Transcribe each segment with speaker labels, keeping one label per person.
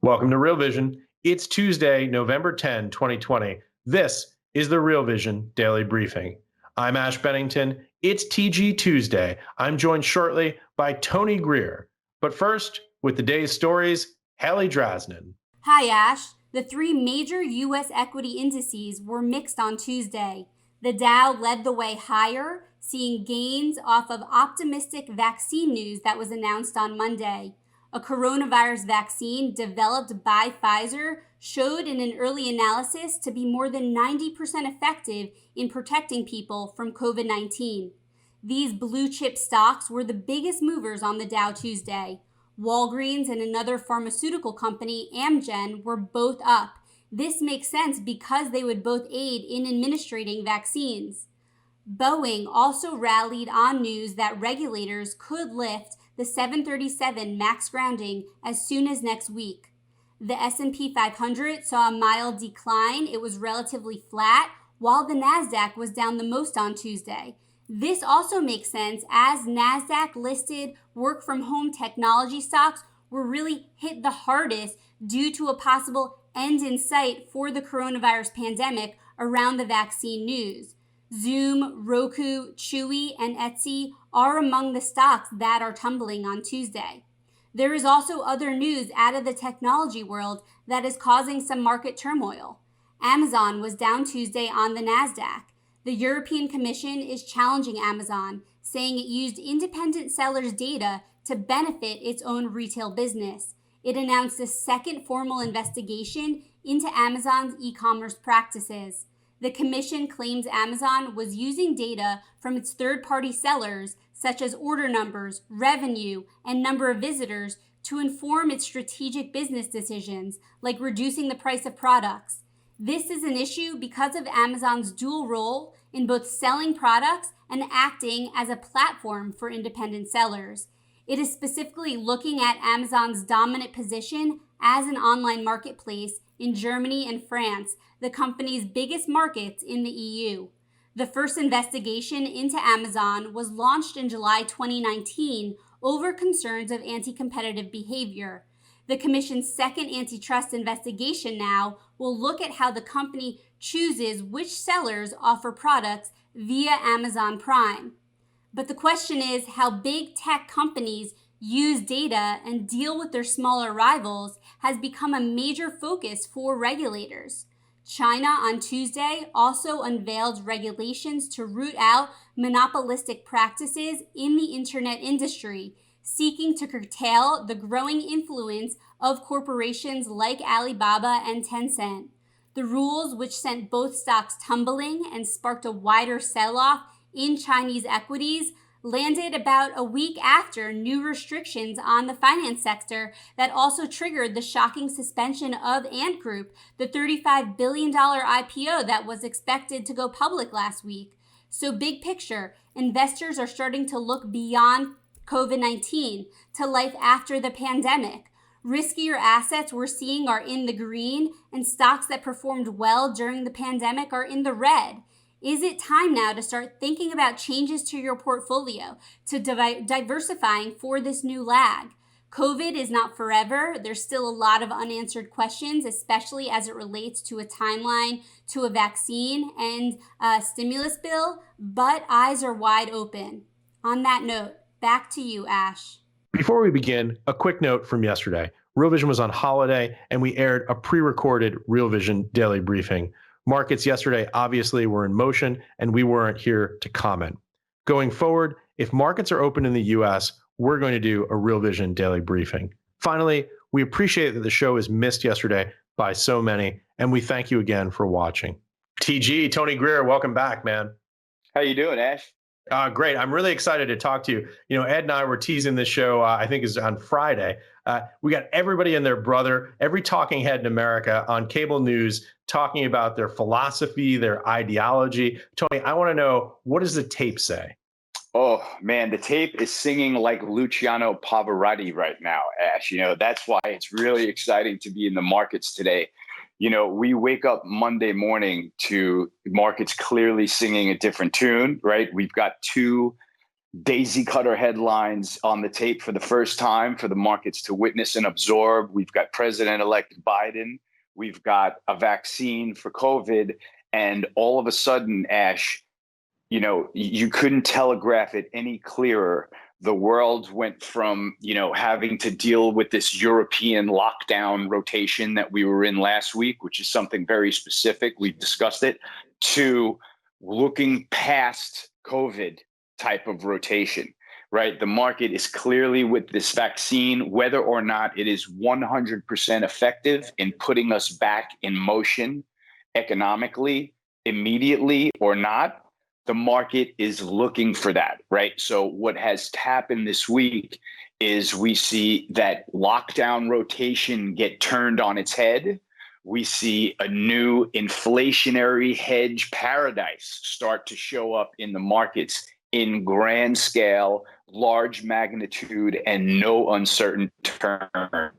Speaker 1: Welcome to Real Vision. It's Tuesday, November 10, 2020. This is the Real Vision Daily Briefing. I'm Ash Bennington. It's TG Tuesday. I'm joined shortly by Tony Greer. But first, with the day's stories, Hallie Drasnin.
Speaker 2: Hi, Ash. The three major U.S. equity indices were mixed on Tuesday. The Dow led the way higher, seeing gains off of optimistic vaccine news that was announced on Monday. A coronavirus vaccine developed by Pfizer showed in an early analysis to be more than 90% effective in protecting people from COVID-19. These blue chip stocks were the biggest movers on the Dow Tuesday. Walgreens and another pharmaceutical company, Amgen, were both up. This makes sense because they would both aid in administering vaccines. Boeing also rallied on news that regulators could lift the 737 MAX grounding as soon as next week. The S&P 500 saw a mild decline. It was relatively flat, while the Nasdaq was down the most on Tuesday. This also makes sense as Nasdaq listed work-from-home technology stocks were really hit the hardest due to a possible end in sight for the coronavirus pandemic around the vaccine news. Zoom, Roku, Chewy, and Etsy are among the stocks that are tumbling on Tuesday. There is also other news out of the technology world that is causing some market turmoil. Amazon was down Tuesday on the Nasdaq. The European Commission is challenging Amazon, saying it used independent sellers' data to benefit its own retail business. It announced a second formal investigation into Amazon's e-commerce practices. The commission claims Amazon was using data from its third-party sellers, such as order numbers, revenue, and number of visitors, to inform its strategic business decisions, like reducing the price of products. This is an issue because of Amazon's dual role in both selling products and acting as a platform for independent sellers. It is specifically looking at Amazon's dominant position as an online marketplace in Germany and France, the company's biggest markets in the EU. The first investigation into Amazon was launched in July 2019 over concerns of anti-competitive behavior. The Commission's second antitrust investigation now will look at how the company chooses which sellers offer products via Amazon Prime. But the question is how big tech companies use data and deal with their smaller rivals has become a major focus for regulators. China on Tuesday also unveiled regulations to root out monopolistic practices in the internet industry, seeking to curtail the growing influence of corporations like Alibaba and Tencent. The rules, which sent both stocks tumbling and sparked a wider sell-off in Chinese equities, landed about a week after new restrictions on the finance sector that also triggered the shocking suspension of Ant Group, the $35 billion IPO that was expected to go public last week. So big picture, investors are starting to look beyond COVID-19 to life after the pandemic. Riskier assets we're seeing are in the green, and stocks that performed well during the pandemic are in the red. Is it time now to start thinking about changes to your portfolio, to diversifying for this new lag? COVID is not forever. There's still a lot of unanswered questions, especially as it relates to a timeline, to a vaccine, and a stimulus bill, but eyes are wide open. On that note, back to you, Ash.
Speaker 1: Before we begin, a quick note from yesterday. Real Vision was on holiday, and we aired a pre-recorded Real Vision daily briefing. Markets yesterday obviously were in motion, and we weren't here to comment. Going forward, if markets are open in the US, we're going to do a Real Vision daily briefing. Finally, we appreciate that the show is missed yesterday by so many, and we thank you again for watching. TG, Tony Greer, welcome back, man.
Speaker 3: How you doing, Ash?
Speaker 1: Great. I'm really excited to talk to you. You know, Ed and I were teasing this show, I think is on Friday. We got everybody and their brother, every talking head in America on cable news talking about their philosophy, their ideology. Tony, I want to know, what does the tape say?
Speaker 3: Oh, man, the tape is singing like Luciano Pavarotti right now, Ash. You know, that's why it's really exciting to be in the markets today. You know, we wake up Monday morning to markets clearly singing a different tune, right? We've got two daisy cutter headlines on the tape for the first time for the markets to witness and absorb. We've got President-elect Biden. We've got a vaccine for COVID. And all of a sudden, Ash, you couldn't telegraph it any clearer. The world went from, having to deal with this European lockdown rotation that we were in last week, which is something very specific. We've discussed it, to looking past COVID type of rotation, right? The market is clearly with this vaccine, whether or not it is 100% effective in putting us back in motion economically, immediately or not. The market is looking for that, right? So what has happened this week is we see that lockdown rotation get turned on its head. We see a new inflationary hedge paradise start to show up in the markets in grand scale, large magnitude, and no uncertain terms.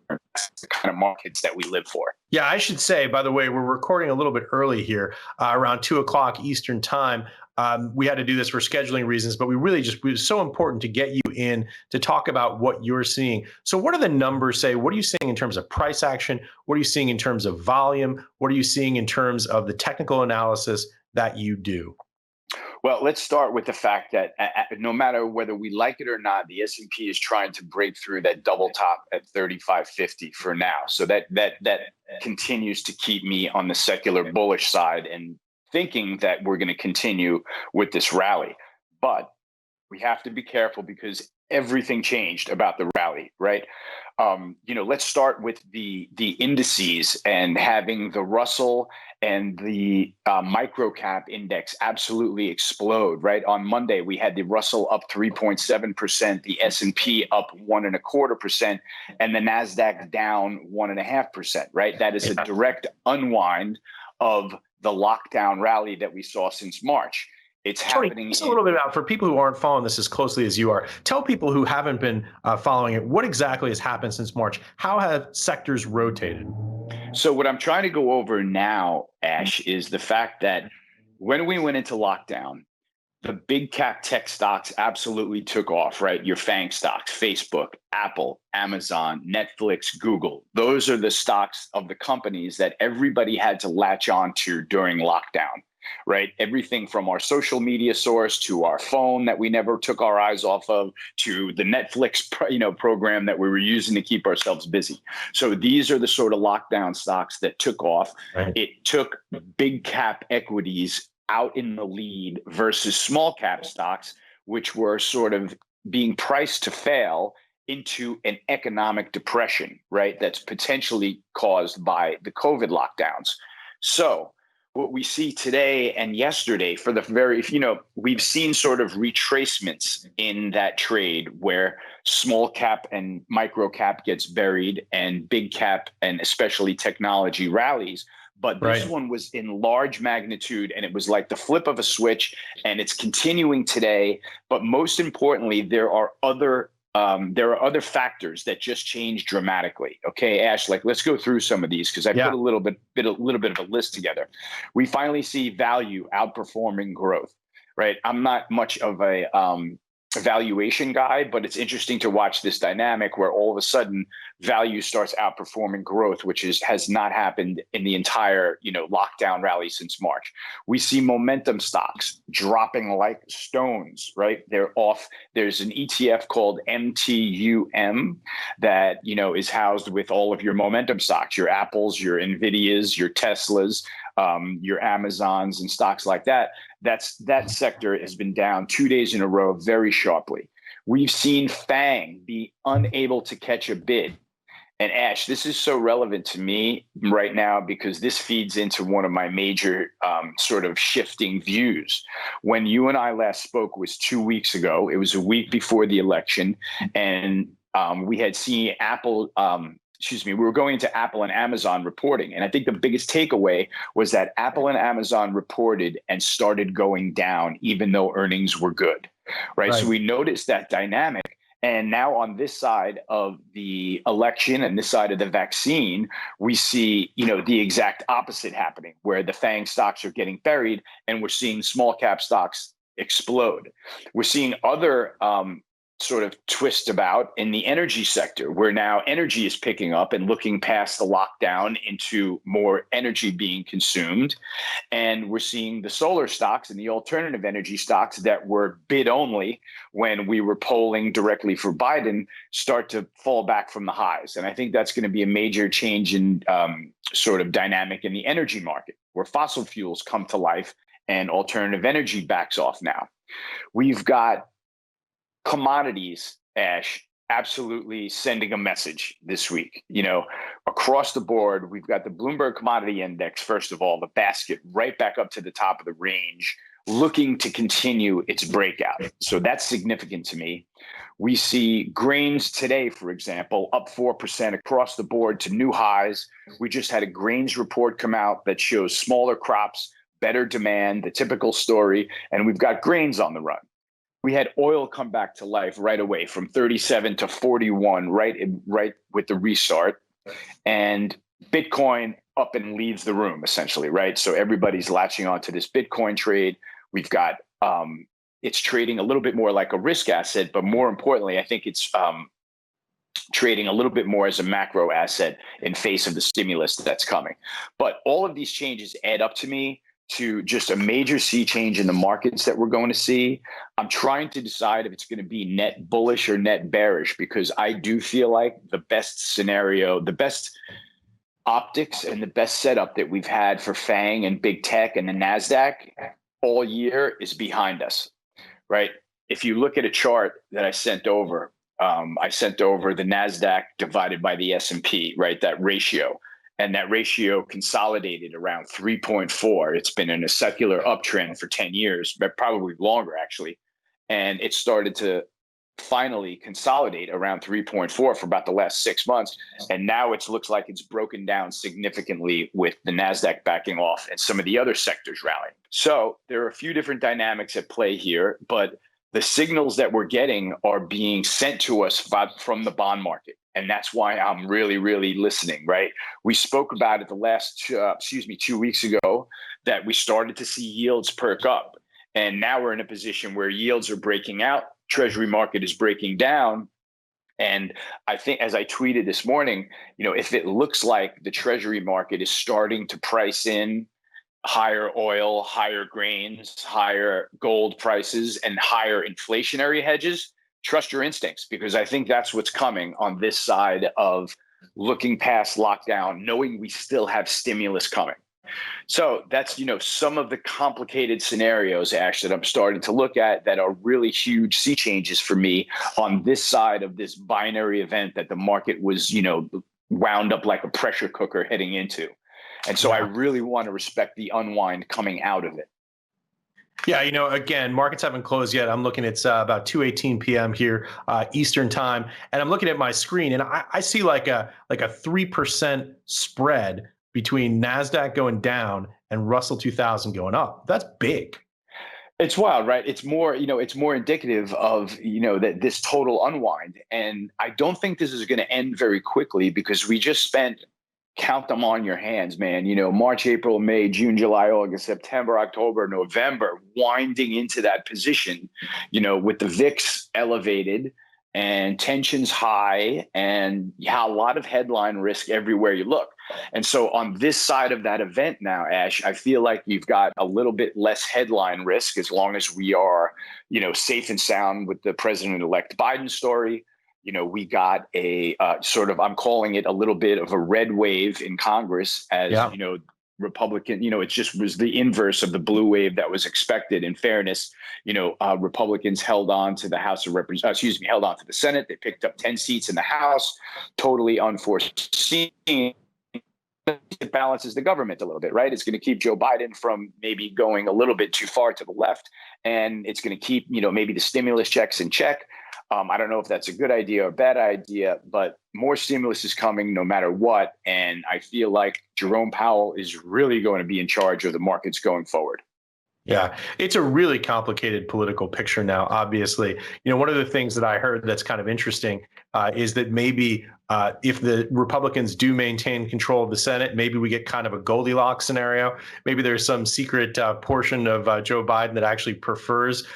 Speaker 3: That's the kind of markets that we live for.
Speaker 1: Yeah, I should say, by the way, we're recording a little bit early here, around 2:00 Eastern time. We had to do this for scheduling reasons, but it was so important to get you in to talk about what you're seeing. So what do the numbers say? What are you seeing in terms of price action? What are you seeing in terms of volume? What are you seeing in terms of the technical analysis that you do?
Speaker 3: Well, let's start with the fact that no matter whether we like it or not, the S&P is trying to break through that double top at 3550 for now. So that continues to keep me on the secular bullish side and thinking that we're going to continue with this rally. But we have to be careful because everything changed about the rally, right? Let's start with the indices and having the Russell and the microcap index absolutely explode, right? On Monday, we had the Russell up 3.7%, the S&P up 1.25%, and the NASDAQ down 1.5%, right? That is a direct unwind of the lockdown rally that we saw since March. It's happening.
Speaker 1: Just a little bit about, for people who aren't following this as closely as you are, tell people who haven't been following it, what exactly has happened since March? How have sectors rotated?
Speaker 3: So what I'm trying to go over now, Ash, is the fact that when we went into lockdown, the big cap tech stocks absolutely took off, right? Your FANG stocks, Facebook, Apple, Amazon, Netflix, Google. Those are the stocks of the companies that everybody had to latch on to during lockdown, right? Everything from our social media source to our phone that we never took our eyes off of, to the Netflix, program that we were using to keep ourselves busy. So these are the sort of lockdown stocks that took off. Right. It took big cap equities out in the lead versus small cap stocks, which were sort of being priced to fail into an economic depression, right? That's potentially caused by the COVID lockdowns. So what we see today and yesterday we've seen sort of retracements in that trade where small cap and micro cap gets buried and big cap and especially technology rallies. But this one was in large magnitude, and it was like the flip of a switch, and it's continuing today. But most importantly, there are other factors that just changed dramatically. Okay, Ash, let's go through some of these because I put a little bit of a list together. We finally see value outperforming growth, right? I'm not much of a valuation guy, but it's interesting to watch this dynamic where all of a sudden value starts outperforming growth, which has not happened in the entire lockdown rally since March. We see momentum stocks dropping like stones, right? They're off. There's an ETF called MTUM that is housed with all of your momentum stocks, your Apples, your Nvidias, your Teslas, your Amazons and stocks like that. That sector has been down 2 days in a row very sharply. We've seen FANG be unable to catch a bid. And Ash, this is so relevant to me right now because this feeds into one of my major sort of shifting views. When you and I last spoke was 2 weeks ago. It was a week before the election, and we had seen Apple. We were going into Apple and Amazon reporting. And I think the biggest takeaway was that Apple and Amazon reported and started going down, even though earnings were good, right? So we noticed that dynamic. And now on this side of the election and this side of the vaccine, we see, the exact opposite happening where the FANG stocks are getting buried and we're seeing small cap stocks explode. We're seeing other sort of twist about in the energy sector, where now energy is picking up and looking past the lockdown into more energy being consumed. And we're seeing the solar stocks and the alternative energy stocks that were bid only when we were polling directly for Biden start to fall back from the highs. And I think that's going to be a major change in sort of dynamic in the energy market, where fossil fuels come to life and alternative energy backs off now. We've got commodities, Ash, absolutely sending a message this week. Across the board, we've got the Bloomberg Commodity Index, first of all, the basket right back up to the top of the range, looking to continue its breakout. So that's significant to me. We see grains today, for example, up 4% across the board to new highs. We just had a grains report come out that shows smaller crops, better demand, the typical story, and we've got grains on the run. We had oil come back to life right away from 37 to 41, right with the restart, and Bitcoin up and leaves the room essentially, right? So everybody's latching onto this Bitcoin trade. We've got it's trading a little bit more like a risk asset, but more importantly, I think it's trading a little bit more as a macro asset in face of the stimulus that's coming. But all of these changes add up to me to just a major sea change in the markets that we're going to see. I'm trying to decide if it's going to be net bullish or net bearish, because I do feel like the best scenario, the best optics and the best setup that we've had for FANG and big tech and the NASDAQ all year is behind us, right? If you look at a chart that I sent over the NASDAQ divided by the S&P, right? That ratio. And that ratio consolidated around 3.4. It's been in a secular uptrend for 10 years, but probably longer, actually. And it started to finally consolidate around 3.4 for about the last 6 months. And now it looks like it's broken down significantly with the NASDAQ backing off and some of the other sectors rallying. So there are a few different dynamics at play here, but the signals that we're getting are being sent to us from the bond market. And that's why I'm really, really listening, right? We spoke about it the last, 2 weeks ago, that we started to see yields perk up. And now we're in a position where yields are breaking out. Treasury market is breaking down. And I think, as I tweeted this morning, if it looks like the Treasury market is starting to price in higher oil, higher grains, higher gold prices, and higher inflationary hedges, trust your instincts, because I think that's what's coming on this side of looking past lockdown, knowing we still have stimulus coming. So that's, some of the complicated scenarios, Ash, that I'm starting to look at that are really huge sea changes for me on this side of this binary event that the market was, wound up like a pressure cooker heading into. And so I really want to respect the unwind coming out of it.
Speaker 1: Yeah, again, markets haven't closed yet. I'm looking at about 2:18 p.m. here Eastern time, and I'm looking at my screen, and I see like a 3% spread between NASDAQ going down and Russell 2000 going up. That's big.
Speaker 3: It's wild, right? It's more, it's more indicative of, that this total unwind. And I don't think this is going to end very quickly, because we just spent, count them on your hands, man. March, April, May, June, July, August, September, October, November, winding into that position, with the VIX elevated and tensions high and a lot of headline risk everywhere you look. And so on this side of that event now, Ash, I feel like you've got a little bit less headline risk as long as we are, safe and sound with the President-elect Biden story. We got a I'm calling it a little bit of a red wave in Congress as, Republican, it just was the inverse of the blue wave that was expected. In fairness, Republicans held on to the held on to the Senate. They picked up 10 seats in the House, totally unforeseen. It balances the government a little bit, right? It's going to keep Joe Biden from maybe going a little bit too far to the left. And it's going to keep, maybe the stimulus checks in check. I don't know if that's a good idea or a bad idea, but more stimulus is coming no matter what. And I feel like Jerome Powell is really going to be in charge of the markets going forward.
Speaker 1: Yeah, it's a really complicated political picture now. Obviously, one of the things that I heard that's kind of interesting is that maybe if the Republicans do maintain control of the Senate, maybe we get kind of a Goldilocks scenario. Maybe there's some secret portion of Joe Biden that actually prefers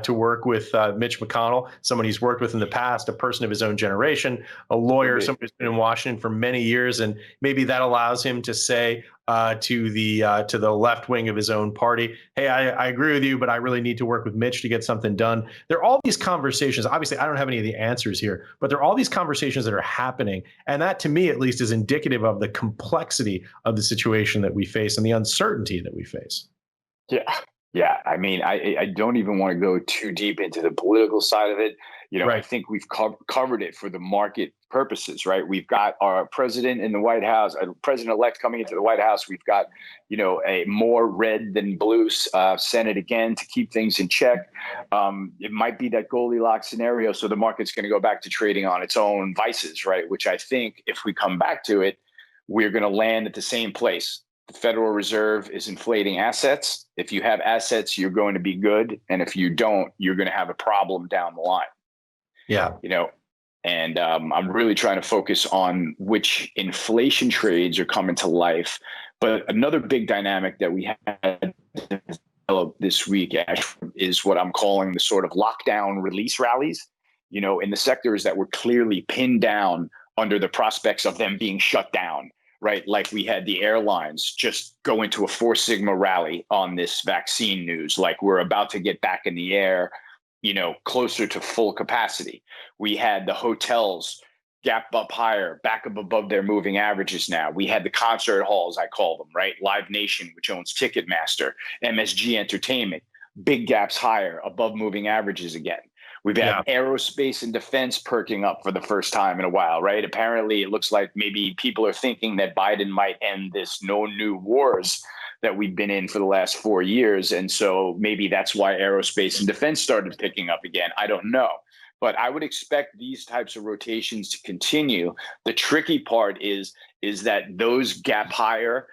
Speaker 1: to work with Mitch McConnell, someone he's worked with in the past, a person of his own generation, a lawyer, someone who's been in Washington for many years, and maybe that allows him to say to the left wing of his own party, hey, I agree with you, but I really need to work with Mitch to get something done. There are all these conversations. Obviously, I don't have any of the answers here, but there are all these conversations that are happening. And that, to me, at least, is indicative of the complexity of the situation that we face and the uncertainty that we face.
Speaker 3: Yeah. Yeah. I mean, I don't even want to go too deep into the political side of it. I
Speaker 1: Right.
Speaker 3: think we've covered it for the market purposes, right? We've got our president in the White House, a president-elect coming into the White House. We've got, a more red than blue Senate again to keep things in check. It might be that Goldilocks scenario. So the market's going to go back to trading on its own vices, right? Which I think if we come back to it, we're going to land at the same place. The Federal Reserve is inflating assets. If you have assets, you're going to be good. And if you don't, you're going to have a problem down the line.
Speaker 1: Yeah.
Speaker 3: And I'm really trying to focus on which inflation trades are coming to life. But another big dynamic that we had developed this week, Ash, is what I'm calling the sort of lockdown release rallies, in the sectors that were clearly pinned down under the prospects of them being shut down. Right. Like we had the airlines just go into a 4 Sigma rally on this vaccine news, like we're about to get back in the air, closer to full capacity. We had the hotels gap up higher, back up above their moving averages now. We had the concert halls, I call them, right? Live Nation, which owns Ticketmaster, MSG Entertainment, big gaps higher, above moving averages again. We've had aerospace and defense perking up for the first time in a while, right? Apparently, it looks like maybe people are thinking that Biden might end this no new wars that we've been in for the last 4 years. And so maybe that's why aerospace and defense started picking up again. I don't know. But I would expect these types of rotations to continue. The tricky part is that those gap higher,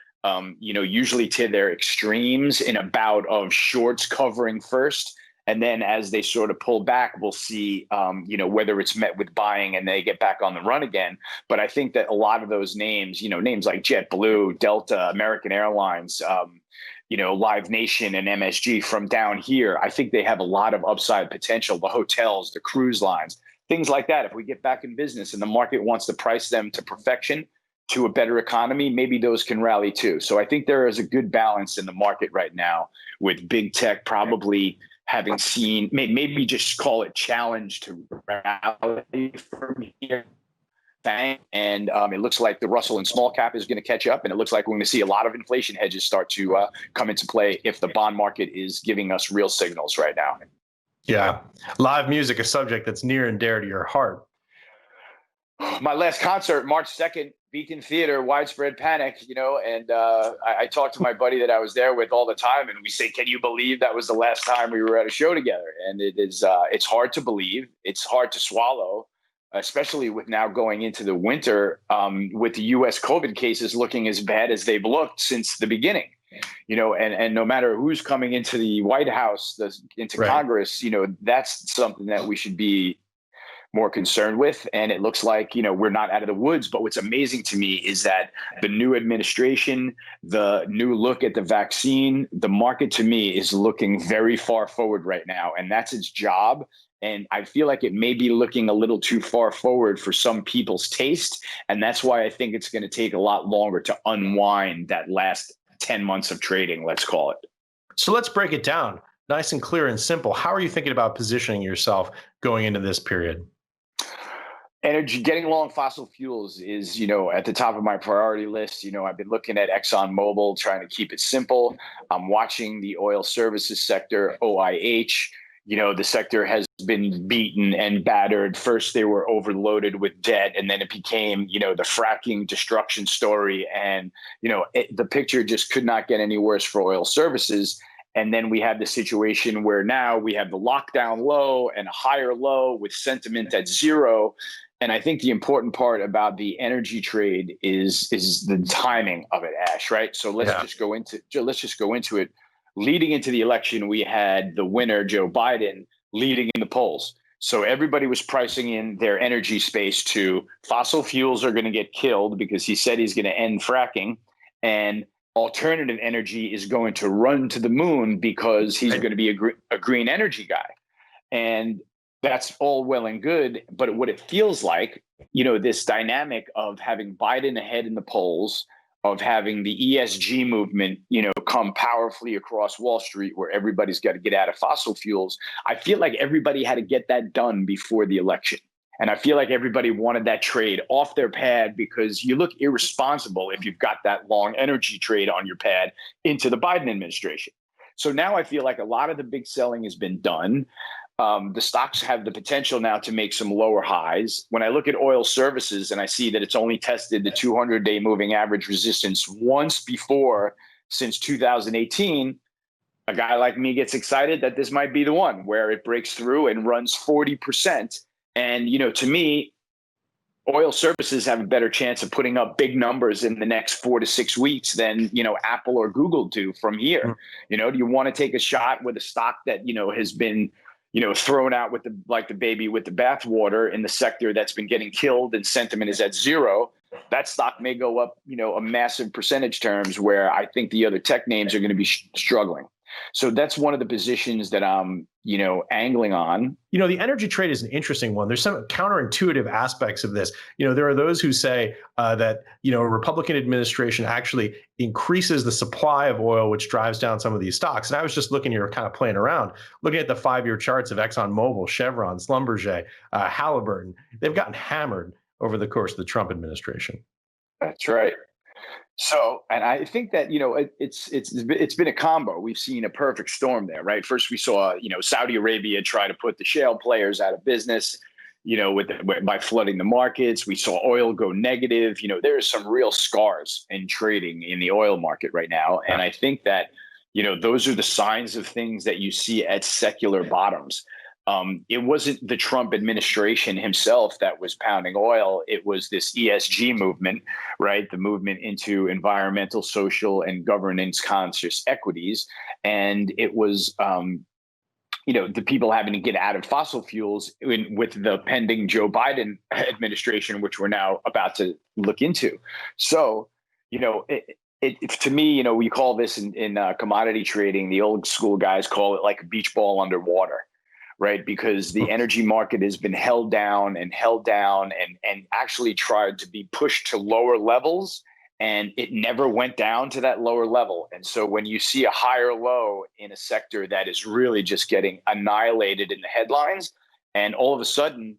Speaker 3: usually to their extremes in a bout of shorts covering first. And then as they sort of pull back, we'll see, whether it's met with buying and they get back on the run again. But I think that a lot of those names, names like JetBlue, Delta, American Airlines, Live Nation and MSG from down here, I think they have a lot of upside potential. The hotels, the cruise lines, things like that. If we get back in business and the market wants to price them to perfection, to a better economy, maybe those can rally too. So I think there is a good balance in the market right now with big tech probably having seen, maybe just call it challenge to rally from here. Bang. And it looks like the Russell and small cap is going to catch up. And it looks like we're going to see a lot of inflation hedges start to come into play if the bond market is giving us real signals right now.
Speaker 1: Yeah. Live music, a subject that's near and dear to your heart.
Speaker 3: My last concert, March 2nd, Beacon Theater, Widespread Panic, and I talked to my buddy that I was there with all the time, and we say, can you believe that was the last time we were at a show together? And it's hard to believe. It's hard to swallow, especially with now going into the winter, with the U.S. COVID cases looking as bad as they've looked since the beginning. And no matter who's coming into the White House, into Congress, that's something that we should be more concerned with. And it looks like, we're not out of the woods. But what's amazing to me is that the new administration, the new look at the vaccine, the market to me is looking very far forward right now. And that's its job. And I feel like it may be looking a little too far forward for some people's taste. And that's why I think it's going to take a lot longer to unwind that last 10 months of trading, let's call it.
Speaker 1: So let's break it down nice and clear and simple. How are you thinking about positioning yourself going into this period?
Speaker 3: Energy, getting long fossil fuels is, at the top of my priority list. I've been looking at ExxonMobil, trying to keep it simple. I'm watching the oil services sector, OIH. The sector has been beaten and battered. First, they were overloaded with debt, and then it became, the fracking destruction story. And, the picture just could not get any worse for oil services. And then we have the situation where now we have the lockdown low and a higher low with sentiment at zero. And I think the important part about the energy trade is the timing of it, Ash. Right. So let's just go into it. leading into the election, we had the winner, Joe Biden, leading in the polls. So everybody was pricing in their energy space to fossil fuels are going to get killed because he said he's going to end fracking, and alternative energy is going to run to the moon because he's going to be a green energy guy. And that's all well and good. But what it feels like, this dynamic of having Biden ahead in the polls, of having the ESG movement, come powerfully across Wall Street where everybody's got to get out of fossil fuels. I feel like everybody had to get that done before the election. And I feel like everybody wanted that trade off their pad because you look irresponsible if you've got that long energy trade on your pad into the Biden administration. So now I feel like a lot of the big selling has been done. The stocks have the potential now to make some lower highs. When I look at oil services and I see that it's only tested the 200-day moving average resistance once before since 2018, a guy like me gets excited that this might be the one where it breaks through and runs 40%. And, to me, oil services have a better chance of putting up big numbers in the next 4 to 6 weeks than, Apple or Google do from here. Do you want to take a shot with a stock that, has been thrown out with the baby with the bathwater in the sector that's been getting killed and sentiment is at zero? That stock may go up, a massive percentage terms where I think the other tech names are going to be struggling. So that's one of the positions that I'm, angling on.
Speaker 1: The energy trade is an interesting one. There's some counterintuitive aspects of this. There are those who say that, a Republican administration actually increases the supply of oil, which drives down some of these stocks. And I was just looking here, kind of playing around, looking at the 5-year charts of ExxonMobil, Chevron, Schlumberger, Halliburton. They've gotten hammered over the course of the Trump administration.
Speaker 3: That's right. So, and I think that, it's been a combo. We've seen a perfect storm there, right? First, we saw, Saudi Arabia try to put the shale players out of business, by flooding the markets. We saw oil go negative. There's some real scars in trading in the oil market right now. And I think that, those are the signs of things that you see at secular bottoms. It wasn't the Trump administration himself that was pounding oil. It was this ESG movement, right? The movement into environmental, social, and governance conscious equities. And it was, the people having to get out of fossil fuels with the pending Joe Biden administration, which we're now about to look into. So, to me, we call this in commodity trading, the old school guys call it like a beach ball underwater. Right, because the energy market has been held down and actually tried to be pushed to lower levels, and it never went down to that lower level. And so when you see a higher low in a sector that is really just getting annihilated in the headlines, and all of a sudden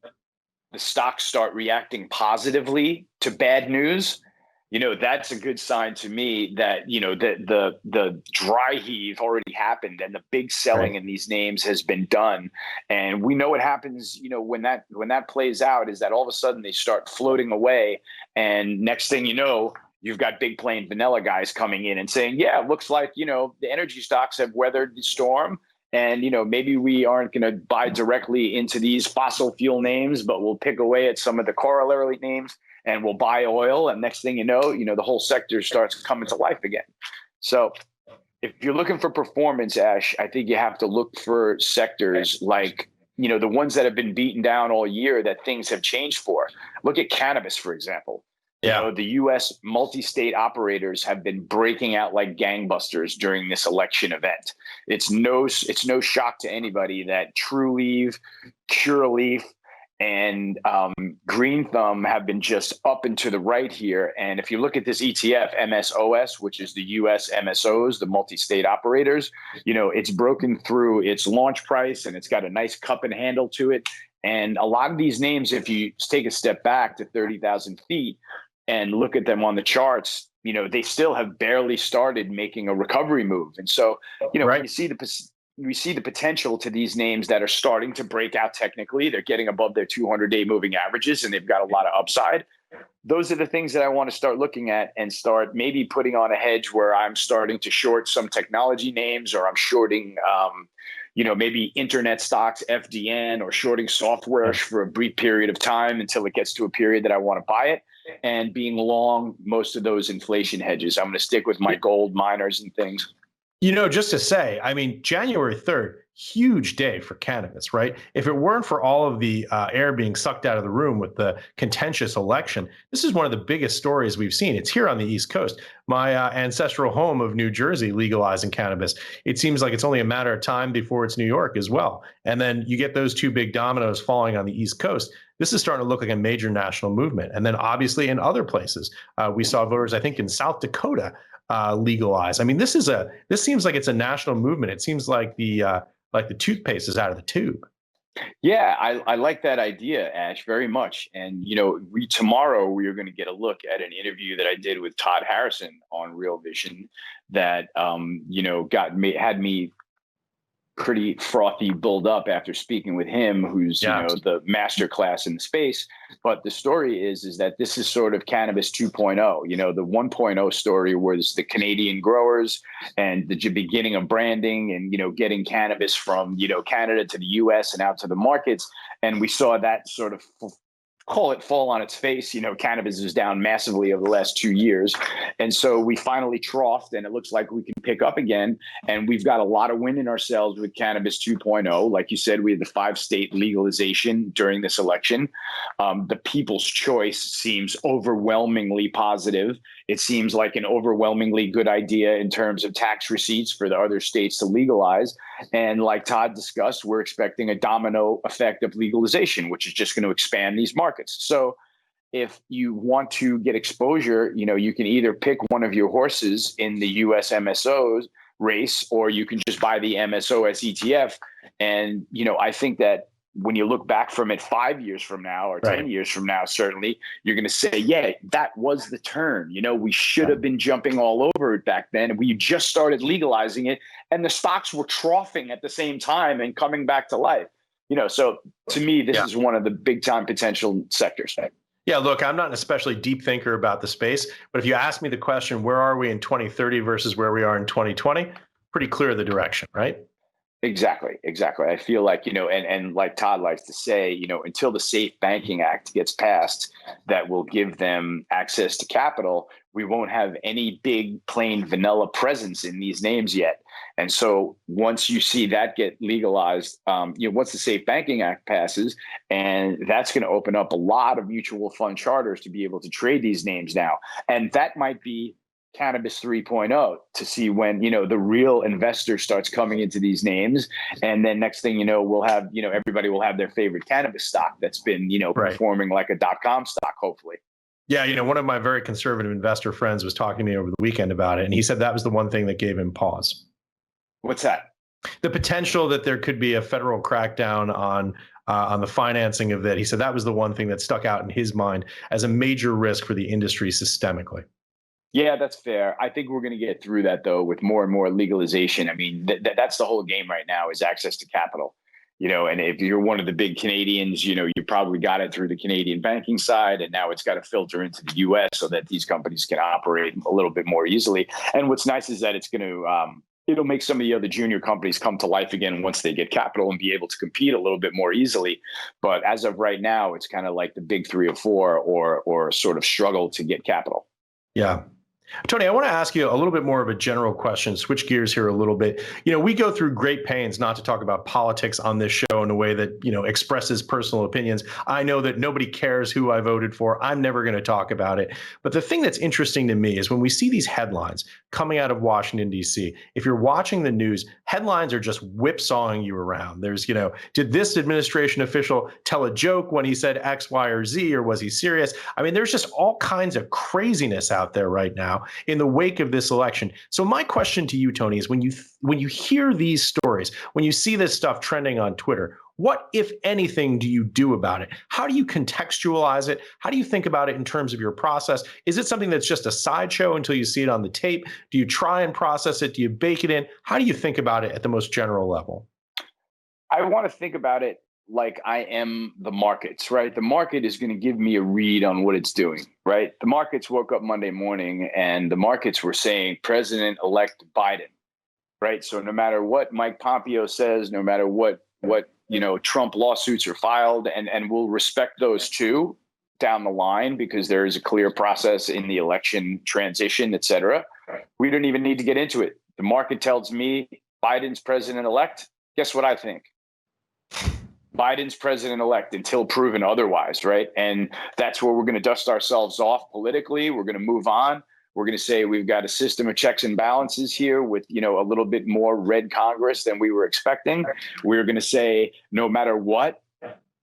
Speaker 3: the stocks start reacting positively to bad news, that's a good sign to me that, the dry heave already happened and the big selling in these names has been done. And we know what happens, when that plays out is that all of a sudden they start floating away. And next thing you know, you've got big plain vanilla guys coming in and saying, yeah, it looks like, the energy stocks have weathered the storm. And, maybe we aren't going to buy directly into these fossil fuel names, but we'll pick away at some of the corollary names. And we'll buy oil, and next thing you know, the whole sector starts coming to life again. So if you're looking for performance, Ash, I think you have to look for sectors like, the ones that have been beaten down all year that things have changed for. Look at cannabis, for example.
Speaker 1: Yeah.
Speaker 3: The U.S. multi-state operators have been breaking out like gangbusters during this election event. It's no shock to anybody that Trulieve, Curaleaf, and Green Thumb have been just up and to the right here. And if you look at this ETF, MSOS, which is the US MSOs, the multi-state operators, it's broken through its launch price and it's got a nice cup and handle to it. And a lot of these names, if you take a step back to 30,000 feet and look at them on the charts, they still have barely started making a recovery move. And so, we see the potential to these names that are starting to break out technically. They're getting above their 200-day moving averages, and they've got a lot of upside. Those are the things that I want to start looking at and start maybe putting on a hedge where I'm starting to short some technology names, or I'm shorting, maybe internet stocks, FDN, or shorting software for a brief period of time until it gets to a period that I want to buy it, and being long most of those inflation hedges. I'm going to stick with my gold miners and things.
Speaker 1: Just to say, I mean, January 3rd, huge day for cannabis, right? If it weren't for all of the air being sucked out of the room with the contentious election, this is one of the biggest stories we've seen. It's here on the East Coast, my ancestral home of New Jersey legalizing cannabis. It seems like it's only a matter of time before it's New York as well. And then you get those two big dominoes falling on the East Coast. This is starting to look like a major national movement. And then obviously in other places, we saw voters, I think in South Dakota, legalize. I mean, this seems like it's a national movement. It seems like the toothpaste is out of the tube.
Speaker 3: Yeah, I like that idea, Ash, very much. And tomorrow we are going to get a look at an interview that I did with Todd Harrison on Real Vision that had me pretty frothy build up after speaking with him, who's the master class in the space. But the story is that this is sort of cannabis 2.0. The 1.0 story was the Canadian growers and the beginning of branding and getting cannabis from Canada to the US and out to the markets. And we saw that sort of call it fall on its face. Cannabis is down massively over the last 2 years. And so we finally troughed and it looks like we can pick up again. And we've got a lot of wind in ourselves with cannabis 2.0. Like you said, we had the 5-state legalization during this election. The people's choice seems overwhelmingly positive. It seems like an overwhelmingly good idea in terms of tax receipts for the other states to legalize. And like Todd discussed, we're expecting a domino effect of legalization, which is just going to expand these markets. So if you want to get exposure, you can either pick one of your horses in the US MSOs race, or you can just buy the MSOS ETF. And, I think that when you look back from it 5 years from now or 10 years from now, certainly you're going to say, yeah, that was the turn. We should have been jumping all over it back then. And we just started legalizing it and the stocks were troughing at the same time and coming back to life. So to me, this is one of the big time potential sectors.
Speaker 1: Yeah, look, I'm not an especially deep thinker about the space, but if you ask me the question, where are we in 2030 versus where we are in 2020? Pretty clear the direction, right?
Speaker 3: Exactly. I feel like, and like Todd likes to say, until the Safe Banking Act gets passed that will give them access to capital, we won't have any big plain vanilla presence in these names yet. And so once you see that get legalized, once the Safe Banking Act passes, and that's going to open up a lot of mutual fund charters to be able to trade these names now. And that might be cannabis 3.0 to see when, the real investor starts coming into these names. And then next thing we'll have, everybody will have their favorite cannabis stock that's been, performing like a .com stock, hopefully.
Speaker 1: Yeah, one of my very conservative investor friends was talking to me over the weekend about it. And he said that was the one thing that gave him pause.
Speaker 3: What's that?
Speaker 1: The potential that there could be a federal crackdown on the financing of that. He said that was the one thing that stuck out in his mind as a major risk for the industry systemically.
Speaker 3: Yeah, that's fair. I think we're going to get through that, though, with more and more legalization. I mean, that's the whole game right now is access to capital. And if you're one of the big Canadians, you probably got it through the Canadian banking side, and now it's got to filter into the U.S. so that these companies can operate a little bit more easily. And what's nice is that it's going to it'll make some of the other junior companies come to life again once they get capital and be able to compete a little bit more easily. But as of right now, it's kind of like the big 3 or 4 or sort of struggle to get capital.
Speaker 1: Yeah. Tony, I want to ask you a little bit more of a general question, switch gears here a little bit. We go through great pains not to talk about politics on this show in a way that, expresses personal opinions. I know that nobody cares who I voted for. I'm never going to talk about it. But the thing that's interesting to me is when we see these headlines coming out of Washington, D.C., if you're watching the news, headlines are just whipsawing you around. There's, did this administration official tell a joke when he said X, Y, or Z, or was he serious? I mean, there's just all kinds of craziness out there right now in the wake of this election. So my question to you, Tony, is when you hear these stories, when you see this stuff trending on Twitter, what, if anything, do you do about it? How do you contextualize it? How do you think about it in terms of your process? Is it something that's just a sideshow until you see it on the tape? Do you try and process it? Do you bake it in? How do you think about it at the most general level?
Speaker 3: I want to think about it like I am the markets, right? The market is going to give me a read on what it's doing, right? The markets woke up Monday morning and the markets were saying President-elect Biden, right? So no matter what Mike Pompeo says, no matter what Trump lawsuits are filed, and we'll respect those too down the line because there is a clear process in the election transition, et cetera. We don't even need to get into it. The market tells me Biden's president-elect. Guess what I think? Biden's president-elect until proven otherwise, right? And that's where we're going to dust ourselves off politically. We're going to move on. We're going to say we've got a system of checks and balances here with, a little bit more red Congress than we were expecting. We're going to say no matter what,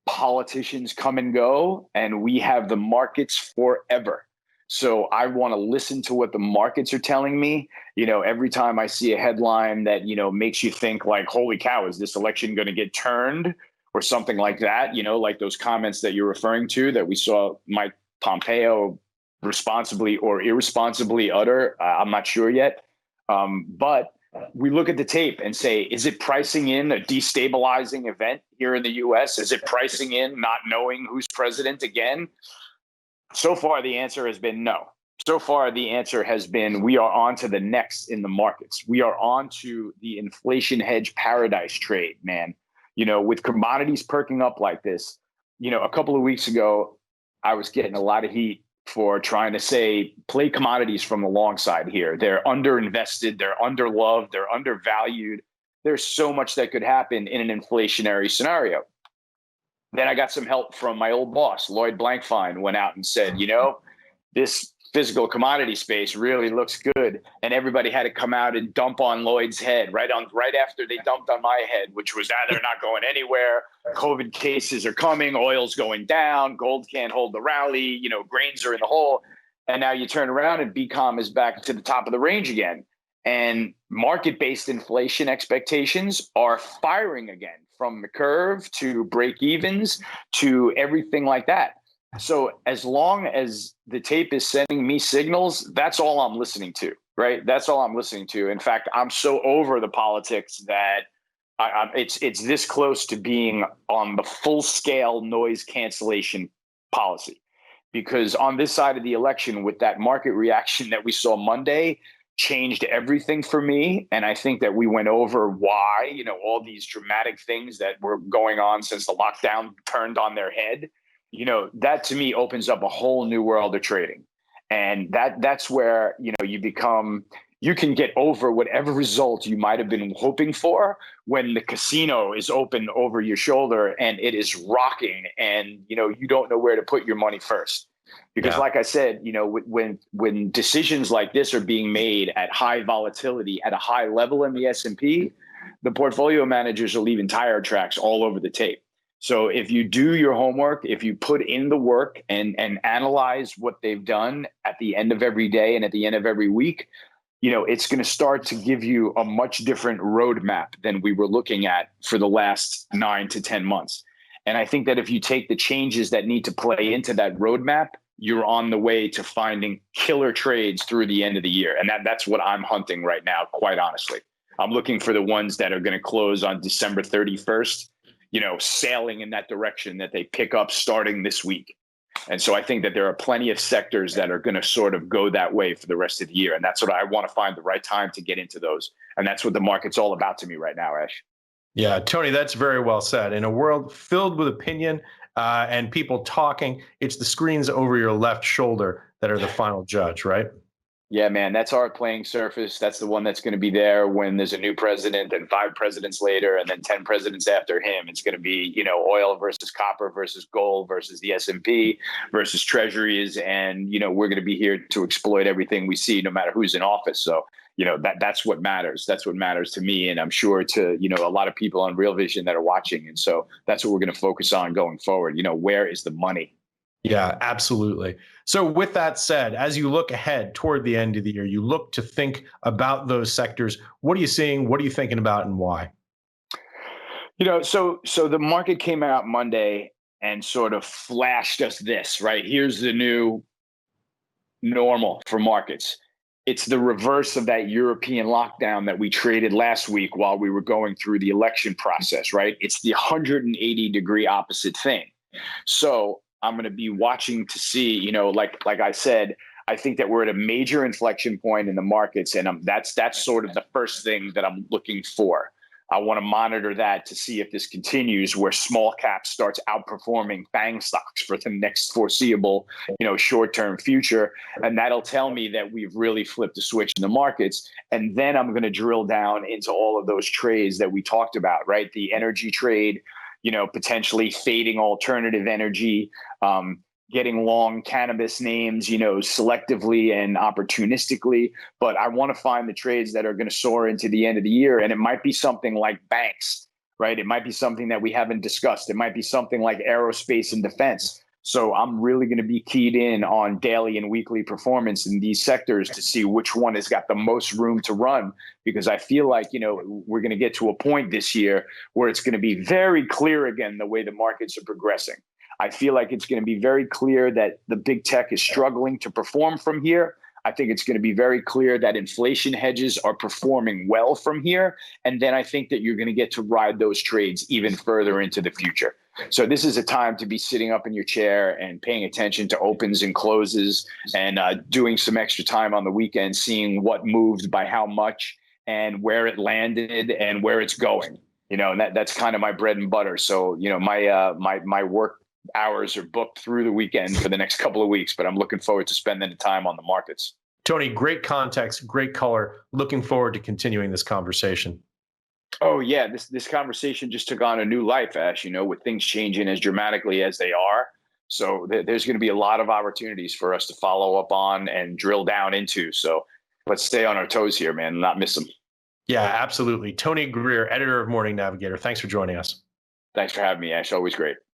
Speaker 3: politicians come and go, and we have the markets forever. So I want to listen to what the markets are telling me. Every time I see a headline that, makes you think like, holy cow, is this election going to get turned or something like that? Like those comments that you're referring to that we saw Mike Pompeo responsibly or irresponsibly utter. I'm not sure yet. But we look at the tape and say, is it pricing in a destabilizing event here in the U.S.? Is it pricing in not knowing who's president again? So far, the answer has been no. So far, the answer has been we are on to the next in the markets. We are on to the inflation hedge paradise trade, man. With commodities perking up like this, a couple of weeks ago, I was getting a lot of heat for trying to say play commodities from the long side here. They're underinvested, they're underloved, they're undervalued. There's so much that could happen in an inflationary scenario. Then I got some help from my old boss, Lloyd Blankfein, went out and said, this physical commodity space really looks good. And everybody had to come out and dump on Lloyd's head right after they dumped on my head, which was they're not going anywhere. COVID cases are coming. Oil's going down. Gold can't hold the rally. Grains are in the hole. And now you turn around and BCOM is back to the top of the range again. And market-based inflation expectations are firing again, from the curve to break evens to everything like that. So as long as the tape is sending me signals, that's all I'm listening to, right? That's all I'm listening to. In fact, I'm so over the politics that it's this close to being on the full-scale noise cancellation policy. Because on this side of the election, with that market reaction that we saw Monday, changed everything for me. And I think that we went over why, all these dramatic things that were going on since the lockdown turned on their head. That to me opens up a whole new world of trading. And that's where, you can get over whatever result you might have been hoping for when the casino is open over your shoulder and it is rocking and, you don't know where to put your money first. Because like I said, when decisions like this are being made at high volatility at a high level in the S&P, the portfolio managers are leaving tire tracks all over the tape. So if you do your homework, if you put in the work and analyze what they've done at the end of every day and at the end of every week, it's going to start to give you a much different roadmap than we were looking at for the last 9 to 10 months. And I think that if you take the changes that need to play into that roadmap, you're on the way to finding killer trades through the end of the year. And that's what I'm hunting right now, quite honestly. I'm looking for the ones that are going to close on December 31st, sailing in that direction that they pick up starting this week. And so I think that there are plenty of sectors that are going to sort of go that way for the rest of the year. And that's what I want to find the right time to get into those. And that's what the market's all about to me right now, Ash.
Speaker 1: Yeah, Tony, that's very well said. In a world filled with opinion and people talking, it's the screens over your left shoulder that are the final judge, right?
Speaker 3: Yeah, man, that's our playing surface. That's the one that's going to be there when there's a new president and 5 presidents later and then 10 presidents after him. It's going to be, oil versus copper versus gold versus the S&P versus treasuries. And, we're going to be here to exploit everything we see, no matter who's in office. So, that's what matters. That's what matters to me. And I'm sure to, a lot of people on Real Vision that are watching. And so that's what we're going to focus on going forward. Where is the money?
Speaker 1: Yeah, absolutely. So with that said, as you look ahead toward the end of the year, you look to think about those sectors. What are you seeing? What are you thinking about and why?
Speaker 3: So the market came out Monday and sort of flashed us this, right? Here's the new normal for markets. It's the reverse of that European lockdown that we traded last week while we were going through the election process, right? It's the 180-degree opposite thing. So I'm going to be watching to see, like I said, I think that we're at a major inflection point in the markets, and that's sort of the first thing that I'm looking for. I want to monitor that to see if this continues, where small cap starts outperforming FANG stocks for the next foreseeable, short-term future. And that'll tell me that we've really flipped a switch in the markets. And then I'm going to drill down into all of those trades that we talked about, right? The energy trade, potentially fading alternative energy, getting long cannabis names, selectively and opportunistically. But I want to find the trades that are going to soar into the end of the year. And it might be something like banks, right? It might be something that we haven't discussed. It might be something like aerospace and defense. So I'm really going to be keyed in on daily and weekly performance in these sectors to see which one has got the most room to run, because I feel like, we're going to get to a point this year where it's going to be very clear again, the way the markets are progressing. I feel like it's going to be very clear that the big tech is struggling to perform from here. I think it's going to be very clear that inflation hedges are performing well from here. And then I think that you're going to get to ride those trades even further into the future. So this is a time to be sitting up in your chair and paying attention to opens and closes, and doing some extra time on the weekend, seeing what moved by how much and where it landed and where it's going. And that's kind of my bread and butter. So, my work hours are booked through the weekend for the next couple of weeks, but I'm looking forward to spending the time on the markets.
Speaker 1: Tony, great context, great color. Looking forward to continuing this conversation.
Speaker 3: Oh yeah, this conversation just took on a new life, Ash, with things changing as dramatically as they are. So there's going to be a lot of opportunities for us to follow up on and drill down into. So let's stay on our toes here, man, and not miss them.
Speaker 1: Yeah, absolutely. Tony Greer, editor of Morning Navigator. Thanks for joining us.
Speaker 3: Thanks for having me, Ash. Always great.